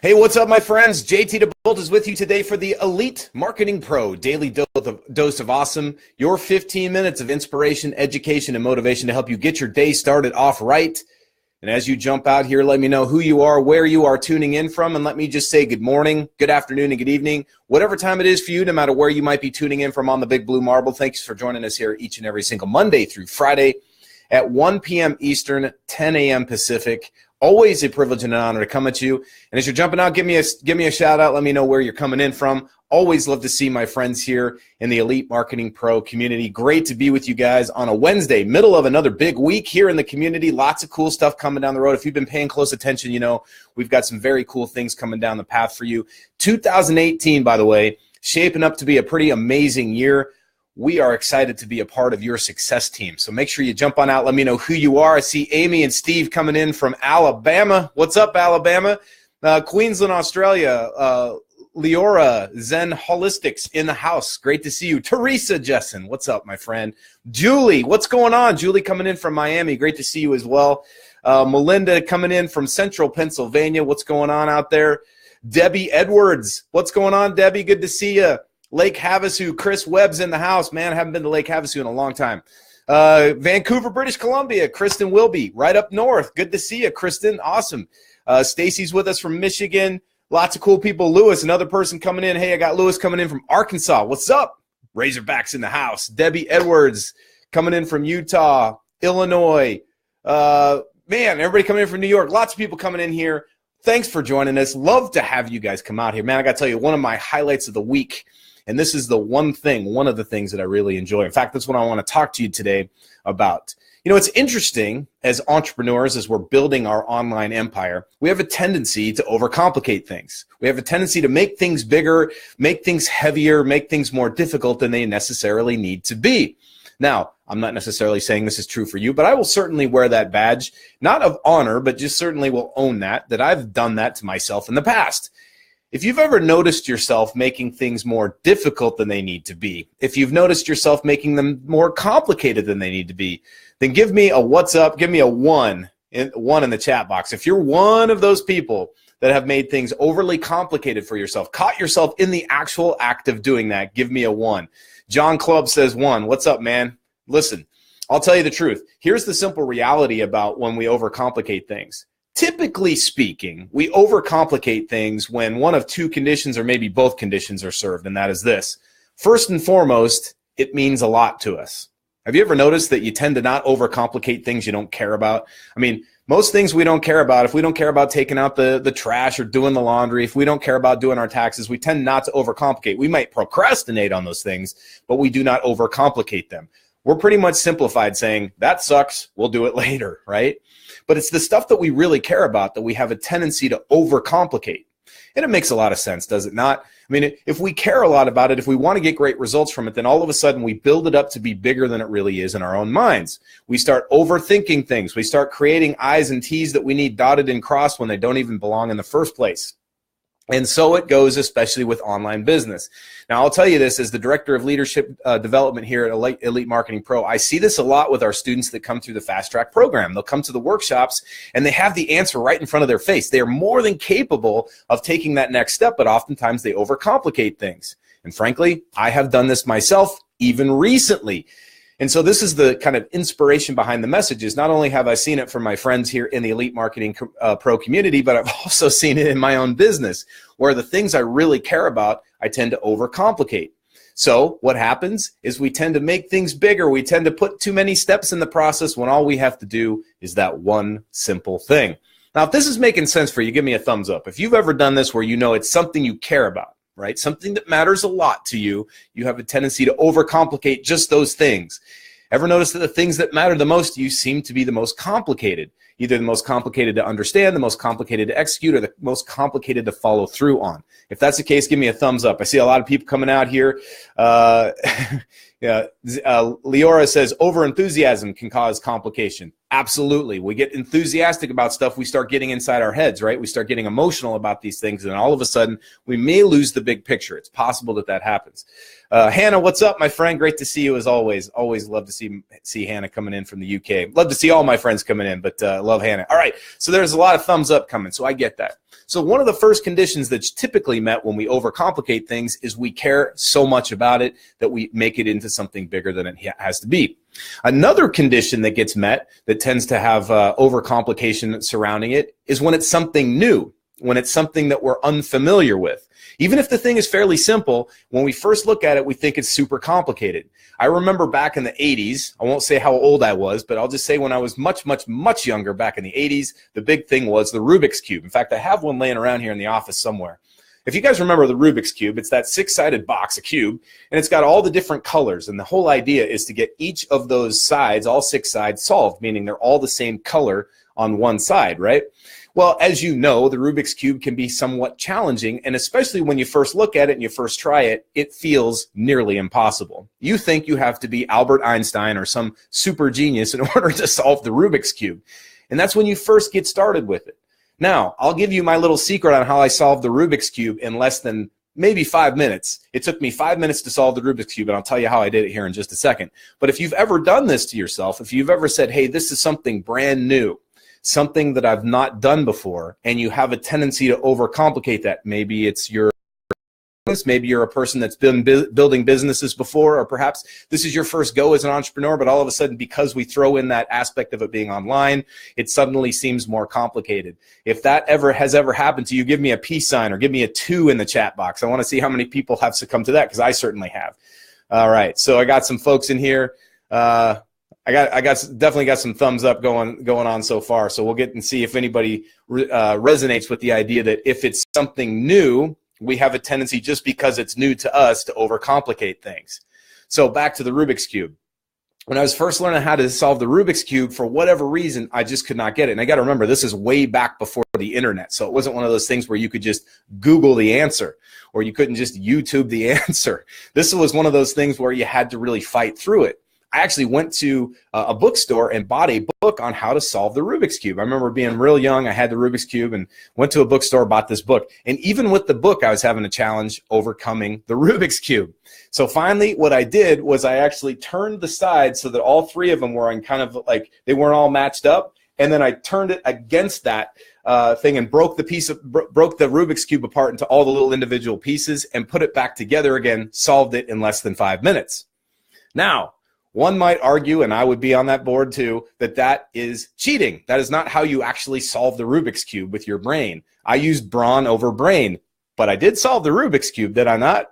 Hey, what's up, my friends? JT DeBolt is with you today for the Elite Marketing Pro Daily Dose of Awesome, your 15 minutes of inspiration, education, and motivation to help you get your day started off right. And as you jump out here, let me know who you are, where you are tuning in from, and let me just say good morning, good afternoon, and good evening. Whatever time it is for you, no matter where you might be tuning in from on the Big Blue Marble, thanks for joining us here each and every single Monday through Friday at 1 p.m. Eastern, 10 a.m. Pacific. Always a privilege and an honor to come at you. And as you're jumping out, give me a shout out. Let me know where you're coming in from. Always love to see my friends here in the Elite Marketing Pro community. Great to be with you guys on a Wednesday, middle of another big week here in the community. Lots of cool stuff coming down the road. If you've been paying close attention, you know we've got some very cool things coming down the path for you. 2018, by the way, shaping up to be a pretty amazing year. We are excited to be a part of your success team. So make sure you jump on out. Let me know who you are. I see Amy and Steve coming in from Alabama. What's up, Alabama? Queensland, Australia. Leora, Zen Holistics in the house. Great to see you. Teresa Jessen, what's up, my friend? Julie, what's going on? Julie coming in from Miami. Great to see you as well. Melinda coming in from Central Pennsylvania. What's going on out there? Debbie Edwards, what's going on, Debbie? Good to see you. Lake Havasu, Chris Webb's in the house. Man, I haven't been to Lake Havasu in a long time. Vancouver, British Columbia, Kristen Wilby, right up north. Good to see you, Kristen. Awesome. Stacy's with us from Michigan. Lots of cool people. Lewis, another person coming in. Hey, I got Lewis coming in from Arkansas. What's up? Razorbacks in the house. Debbie Edwards coming in from Utah, Illinois. Man, everybody coming in from New York. Lots of people coming in here. Thanks for joining us. Love to have you guys come out here. Man, I got to tell you, one of my highlights of the week, and this is one of the things that I really enjoy. In fact, that's what I want to talk to you today about. You know, it's interesting as entrepreneurs, as we're building our online empire, we have a tendency to overcomplicate things. We have a tendency to make things bigger, make things heavier, make things more difficult than they necessarily need to be. Now, I'm not necessarily saying this is true for you, but I will certainly wear that badge, not of honor, but just certainly will own that I've done that to myself in the past. If you've ever noticed yourself making things more difficult than they need to be, if you've noticed yourself making them more complicated than they need to be, then give me a what's up, give me a one in the chat box. If you're one of those people that have made things overly complicated for yourself, caught yourself in the actual act of doing that, give me a one. John Clubb says one. What's up, man? Listen, I'll tell you the truth. Here's the simple reality about when we overcomplicate things. Typically speaking, we overcomplicate things when one of two conditions or maybe both conditions are served, and that is this. First and foremost, it means a lot to us. Have you ever noticed that you tend to not overcomplicate things you don't care about? I mean, most things we don't care about, if we don't care about taking out the trash or doing the laundry, if we don't care about doing our taxes, we tend not to overcomplicate. We might procrastinate on those things, but we do not overcomplicate them. We're pretty much simplified saying, that sucks, we'll do it later, right? But it's the stuff that we really care about that we have a tendency to overcomplicate. And it makes a lot of sense, does it not? I mean, if we care a lot about it, if we want to get great results from it, then all of a sudden we build it up to be bigger than it really is in our own minds. We start overthinking things. We start creating I's and T's that we need dotted and crossed when they don't even belong in the first place. And so it goes, especially with online business. Now, I'll tell you this, as the Director of Leadership Development here at Elite Marketing Pro, I see this a lot with our students that come through the Fast Track program. They'll come to the workshops, and they have the answer right in front of their face. They are more than capable of taking that next step, but oftentimes they overcomplicate things. And frankly, I have done this myself even recently. And so this is the kind of inspiration behind the messages. Not only have I seen it from my friends here in the Elite Marketing Pro community, but I've also seen it in my own business, where the things I really care about, I tend to overcomplicate. So what happens is we tend to make things bigger. We tend to put too many steps in the process when all we have to do is that one simple thing. Now, if this is making sense for you, give me a thumbs up. If you've ever done this where you know it's something you care about, right? Something that matters a lot to you, you have a tendency to overcomplicate just those things. Ever notice that the things that matter the most to you seem to be the most complicated? Either the most complicated to understand, the most complicated to execute, or the most complicated to follow through on. If that's the case, give me a thumbs up. I see a lot of people coming out here. Leora says, overenthusiasm can cause complication. Absolutely. We get enthusiastic about stuff. We start getting inside our heads, right? We start getting emotional about these things. And all of a sudden, we may lose the big picture. It's possible that that happens. Hannah, what's up, my friend? Great to see you as always. Always love to see Hannah coming in from the UK. Love to see all my friends coming in, but love Hannah. All right. So there's a lot of thumbs up coming. So I get that. So one of the first conditions that's typically met when we overcomplicate things is we care so much about it that we make it into something bigger than it has to be. Another condition that gets met that tends to have overcomplication surrounding it is when it's something new, when it's something that we're unfamiliar with. Even if the thing is fairly simple, when we first look at it, we think it's super complicated. I remember back in the 80s, I won't say how old I was, but I'll just say when I was much, much, much younger back in the 80s, the big thing was the Rubik's Cube. In fact, I have one laying around here in the office somewhere. If you guys remember the Rubik's Cube, it's that 6-sided box, a cube, and it's got all the different colors. And the whole idea is to get each of those sides, all 6 sides, solved, meaning they're all the same color on one side, right? Well, as you know, the Rubik's Cube can be somewhat challenging, and especially when you first look at it and you first try it, it feels nearly impossible. You think you have to be Albert Einstein or some super genius in order to solve the Rubik's Cube. And that's when you first get started with it. Now, I'll give you my little secret on how I solved the Rubik's Cube in less than maybe 5 minutes. It took me 5 minutes to solve the Rubik's Cube, and I'll tell you how I did it here in just a second. But if you've ever done this to yourself, if you've ever said, hey, this is something brand new, something that I've not done before, and you have a tendency to overcomplicate that, maybe it's your business, maybe you're a person that's been building businesses before, or perhaps this is your first go as an entrepreneur, but all of a sudden, because we throw in that aspect of it being online, it suddenly seems more complicated. If that has ever happened to you, give me a peace sign or give me a 2 in the chat box. I want to see how many people have succumbed to that, because I certainly have. All right, so I got some folks in here. Definitely got some thumbs up going on so far. So we'll get and see if anybody resonates with the idea that if it's something new, we have a tendency just because it's new to us to overcomplicate things. So back to the Rubik's Cube. When I was first learning how to solve the Rubik's Cube, for whatever reason, I just could not get it. And I got to remember, this is way back before the internet. So it wasn't one of those things where you could just Google the answer or you couldn't just YouTube the answer. This was one of those things where you had to really fight through it. I actually went to a bookstore and bought a book on how to solve the Rubik's Cube. I remember being real young. I had the Rubik's Cube and went to a bookstore, bought this book. And even with the book, I was having a challenge overcoming the Rubik's Cube. So finally, what I did was I actually turned the sides so that all 3 of them were in kind of like, they weren't all matched up. And then I turned it against that thing and broke the Rubik's Cube apart into all the little individual pieces and put it back together again, solved it in less than 5 minutes. Now, one might argue, and I would be on that board too, that that is cheating. That is not how you actually solve the Rubik's Cube with your brain. I used brawn over brain, but I did solve the Rubik's Cube, did I not?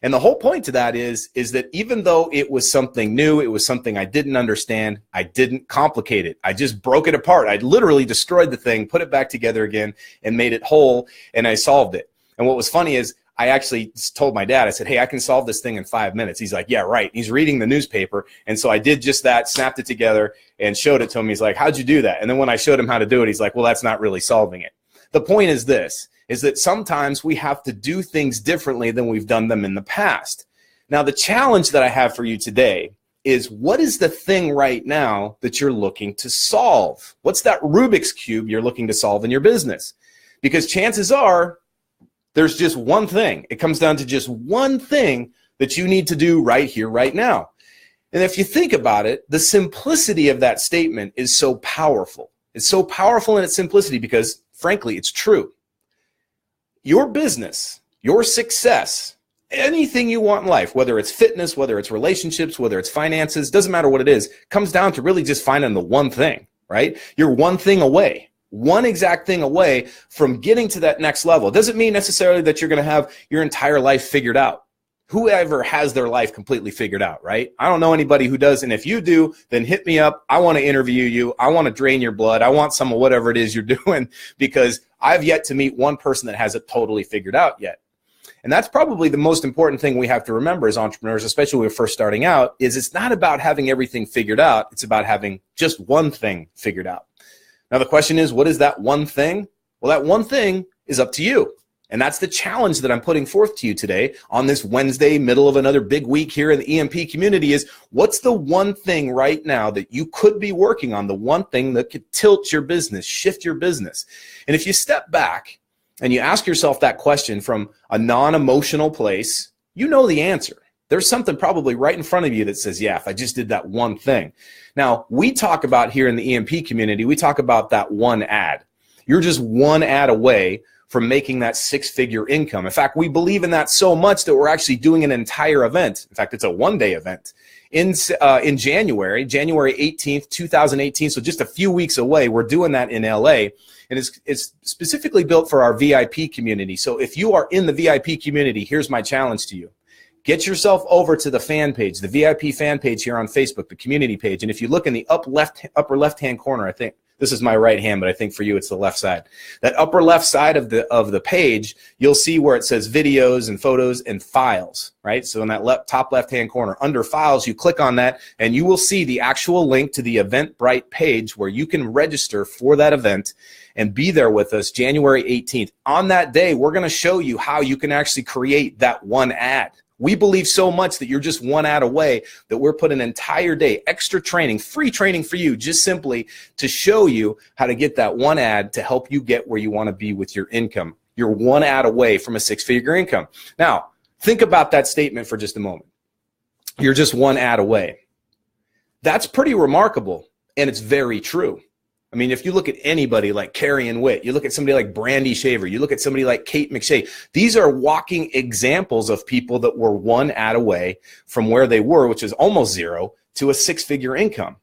And the whole point to that is that even though it was something new, it was something I didn't understand, I didn't complicate it. I just broke it apart. I literally destroyed the thing, put it back together again, and made it whole, and I solved it. And what was funny is I actually told my dad, I said, hey, I can solve this thing in 5 minutes. He's like, yeah, right. He's reading the newspaper. And so I did just that, snapped it together and showed it to him. He's like, how'd you do that? And then when I showed him how to do it, he's like, well, that's not really solving it. The point is this, is that sometimes we have to do things differently than we've done them in the past. Now, the challenge that I have for you today is, what is the thing right now that you're looking to solve? What's that Rubik's Cube you're looking to solve in your business? Because chances are, there's just one thing. It comes down to just one thing that you need to do right here, right now. And if you think about it, the simplicity of that statement is so powerful. It's so powerful in its simplicity because, frankly, it's true. Your business, your success, anything you want in life, whether it's fitness, whether it's relationships, whether it's finances, doesn't matter what it is, comes down to really just finding the one thing, right? You're one thing away. One exact thing away from getting to that next level. It doesn't mean necessarily that you're going to have your entire life figured out. Whoever has their life completely figured out, right? I don't know anybody who does. And if you do, then hit me up. I want to interview you. I want to drain your blood. I want some of whatever it is you're doing, because I've yet to meet one person that has it totally figured out yet. And that's probably the most important thing we have to remember as entrepreneurs, especially when we're first starting out, is it's not about having everything figured out. It's about having just one thing figured out. Now, the question is, what is that one thing? Well, that one thing is up to you. And that's the challenge that I'm putting forth to you today on this Wednesday, middle of another big week here in the EMP community is, what's the one thing right now that you could be working on, the one thing that could tilt your business, shift your business? And if you step back and you ask yourself that question from a non-emotional place, you know the answer. There's something probably right in front of you that says, yeah, if I just did that one thing. Now, we talk about here in the EMP community, we talk about that one ad. You're just one ad away from making that six-figure income. In fact, we believe in that so much that we're actually doing an entire event. In fact, it's a one-day event in January 18th, 2018. So just a few weeks away, we're doing that in LA. And it's specifically built for our VIP community. So if you are in the VIP community, here's my challenge to you. Get yourself over to the fan page, the VIP fan page here on Facebook, the community page. And if you look in the upper left-hand corner, I think, this is my right hand, but I think for you it's the left side. That upper left side of the page, you'll see where it says videos and photos and files, right? So in that top left-hand corner, under files, you click on that and you will see the actual link to the Eventbrite page where you can register for that event and be there with us January 18th. On that day, we're going to show you how you can actually create that one ad. We believe so much that you're just one ad away that we're putting an entire day, extra training, free training for you, just simply to show you how to get that one ad to help you get where you want to be with your income. You're one ad away from a six-figure income. Now, think about that statement for just a moment. You're just one ad away. That's pretty remarkable, and it's very true. I mean, if you look at anybody like Carrie and Witt, you look at somebody like Brandy Shaver, you look at somebody like Kate McShay, these are walking examples of people that were one ad away from where they were, which is almost zero, to a six-figure income.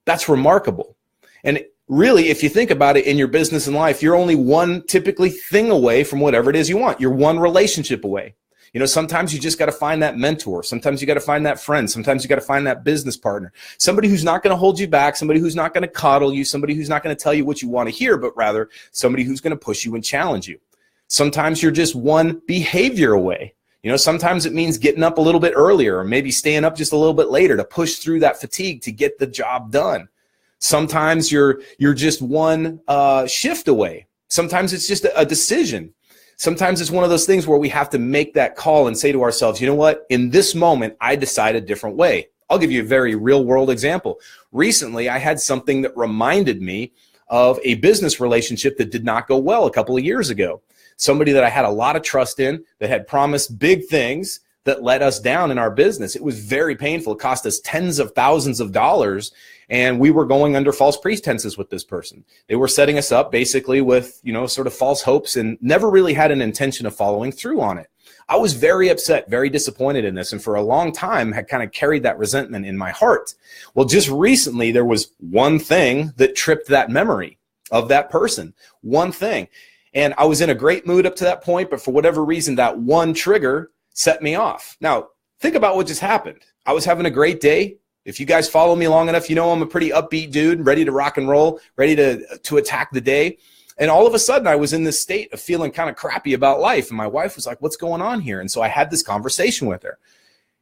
That's remarkable. And really, if you think about it in your business and life, you're only one typically thing away from whatever it is you want. You're one relationship away. You know, sometimes you just got to find that mentor. Sometimes you got to find that friend. Sometimes you got to find that business partner. Somebody who's not going to hold you back. Somebody who's not going to coddle you. Somebody who's not going to tell you what you want to hear, but rather somebody who's going to push you and challenge you. Sometimes you're just one behavior away. You know, sometimes it means getting up a little bit earlier or maybe staying up just a little bit later to push through that fatigue to get the job done. Sometimes you're just one shift away. Sometimes it's just a decision. Sometimes it's one of those things where we have to make that call and say to ourselves, you know what, in this moment, I decide a different way. I'll give you a very real world example. Recently, I had something that reminded me of a business relationship that did not go well a couple of years ago. Somebody that I had a lot of trust in that had promised big things that let us down in our business. It was very painful. It cost us tens of thousands of dollars, and we were going under false pretenses with this person. They were setting us up basically with, you know, sort of false hopes and never really had an intention of following through on it. I was very upset, very disappointed in this, and for a long time had kind of carried that resentment in my heart. Well, just recently, there was one thing that tripped that memory of that person, one thing. And I was in a great mood up to that point, but for whatever reason, that one trigger set me off. Now, think about what just happened. I was having a great day. If you guys follow me long enough, you know I'm a pretty upbeat dude, ready to rock and roll, ready to attack the day. And all of a sudden, I was in this state of feeling kind of crappy about life. And my wife was like, what's going on here? And so I had this conversation with her.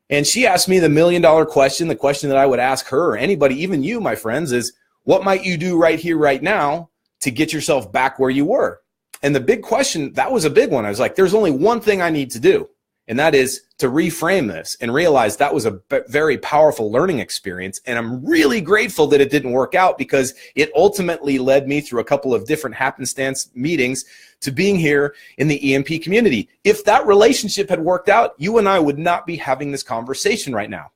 And she asked me the $1,000,000 question, the question that I would ask her or anybody, even you, my friends, is what might you do right here, right now to get yourself back where you were? And the big question, that was a big one. I was like, there's only one thing I need to do. And that is to reframe this and realize that was a very powerful learning experience. And I'm really grateful that it didn't work out because it ultimately led me through a couple of different happenstance meetings to being here in the EMP community. If that relationship had worked out, you and I would not be having this conversation right now.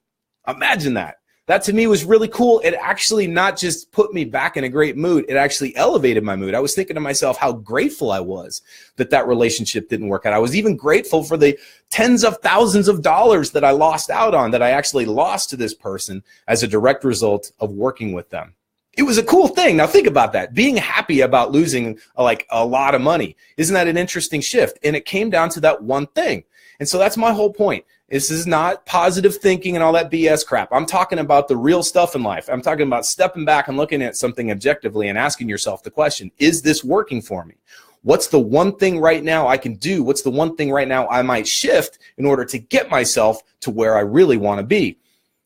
Imagine that. That to me was really cool. It actually not just put me back in a great mood, it actually elevated my mood. I was thinking to myself how grateful I was that that relationship didn't work out. I was even grateful for the tens of thousands of dollars that I lost out on, that I actually lost to this person as a direct result of working with them. It was a cool thing. Now think about that. Being happy about losing like a lot of money. Isn't that an interesting shift? And it came down to that one thing. And so that's my whole point. This is not positive thinking and all that BS crap. I'm talking about the real stuff in life. I'm talking about stepping back and looking at something objectively and asking yourself the question, is this working for me? What's the one thing right now I can do? What's the one thing right now I might shift in order to get myself to where I really want to be?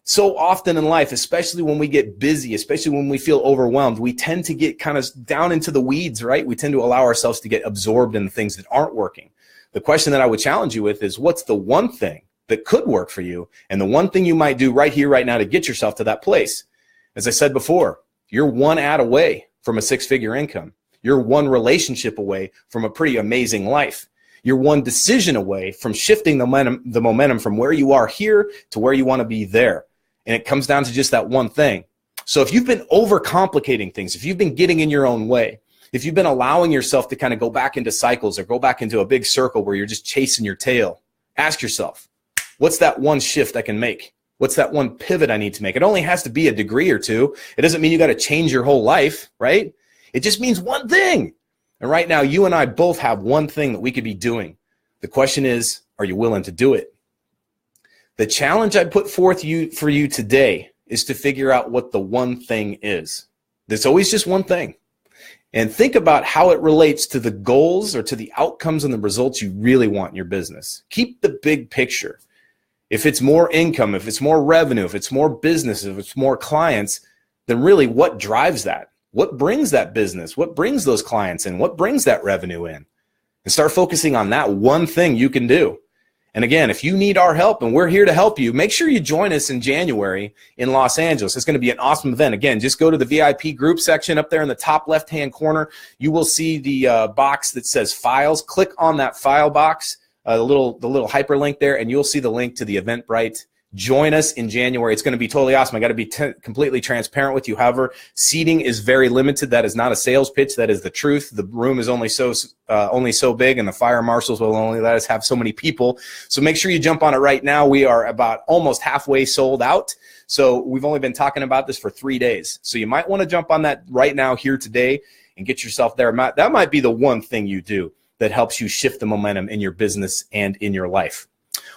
So often in life, especially when we get busy, especially when we feel overwhelmed, we tend to get kind of down into the weeds, right? We tend to allow ourselves to get absorbed in the things that aren't working. The question that I would challenge you with is, what's the one thing that could work for you, and the one thing you might do right here, right now to get yourself to that place? As I said before, you're one ad away from a six-figure income. You're one relationship away from a pretty amazing life. You're one decision away from shifting the momentum from where you are here to where you want to be there. And it comes down to just that one thing. So if you've been overcomplicating things, if you've been getting in your own way, if you've been allowing yourself to kind of go back into cycles or go back into a big circle where you're just chasing your tail, ask yourself, what's that one shift I can make? What's that one pivot I need to make? It only has to be a degree or two. It doesn't mean you got to change your whole life, right? It just means one thing. And right now, you and I both have one thing that we could be doing. The question is, are you willing to do it? The challenge I put forth for you today is to figure out what the one thing is. There's always just one thing. And think about how it relates to the goals or to the outcomes and the results you really want in your business. Keep the big picture. If it's more income, if it's more revenue, if it's more business, if it's more clients, then really what drives that? What brings that business? What brings those clients in? What brings that revenue in? And start focusing on that one thing you can do. And again, if you need our help and we're here to help you, make sure you join us in January in Los Angeles. It's going to be an awesome event. Again, just go to the VIP group section up there in the top left-hand corner. You will see the box that says files. Click on that file box, the little hyperlink there, and you'll see the link to the Eventbrite. Join us in January. It's going to be totally awesome. I got to be completely transparent with you. However, seating is very limited. That is not a sales pitch. That is the truth. The room is only so big, and the fire marshals will only let us have so many people. So make sure you jump on it right now. We are about almost halfway sold out. So we've only been talking about this for 3 days. So you might want to jump on that right now here today and get yourself there. That might be the one thing you do that helps you shift the momentum in your business and in your life.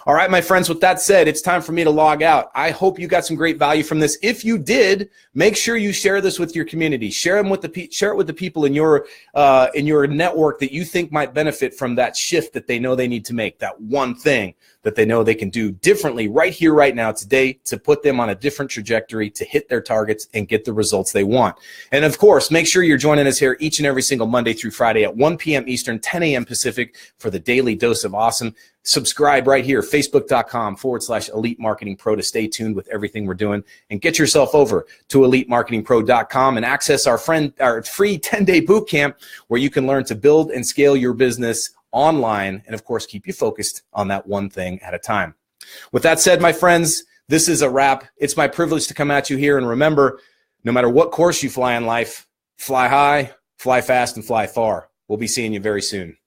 All right, my friends, with that said, it's time for me to log out. I hope you got some great value from this. If you did, make sure you share this with your community. Share it with the people in your network that you think might benefit from that shift that they know they need to make, that one thing that they know they can do differently right here, right now, today, to put them on a different trajectory to hit their targets and get the results they want. And of course, make sure you're joining us here each and every single Monday through Friday at 1 p.m. Eastern, 10 a.m. Pacific for the Daily Dose of Awesome. Subscribe right here, facebook.com/Elite Marketing Pro, to stay tuned with everything we're doing. And get yourself over to EliteMarketingPro.com and access our free 10-day bootcamp where you can learn to build and scale your business online, and of course, keep you focused on that one thing at a time. With that said, my friends, this is a wrap. It's my privilege to come at you here. And remember, no matter what course you fly in life, fly high, fly fast, and fly far. We'll be seeing you very soon.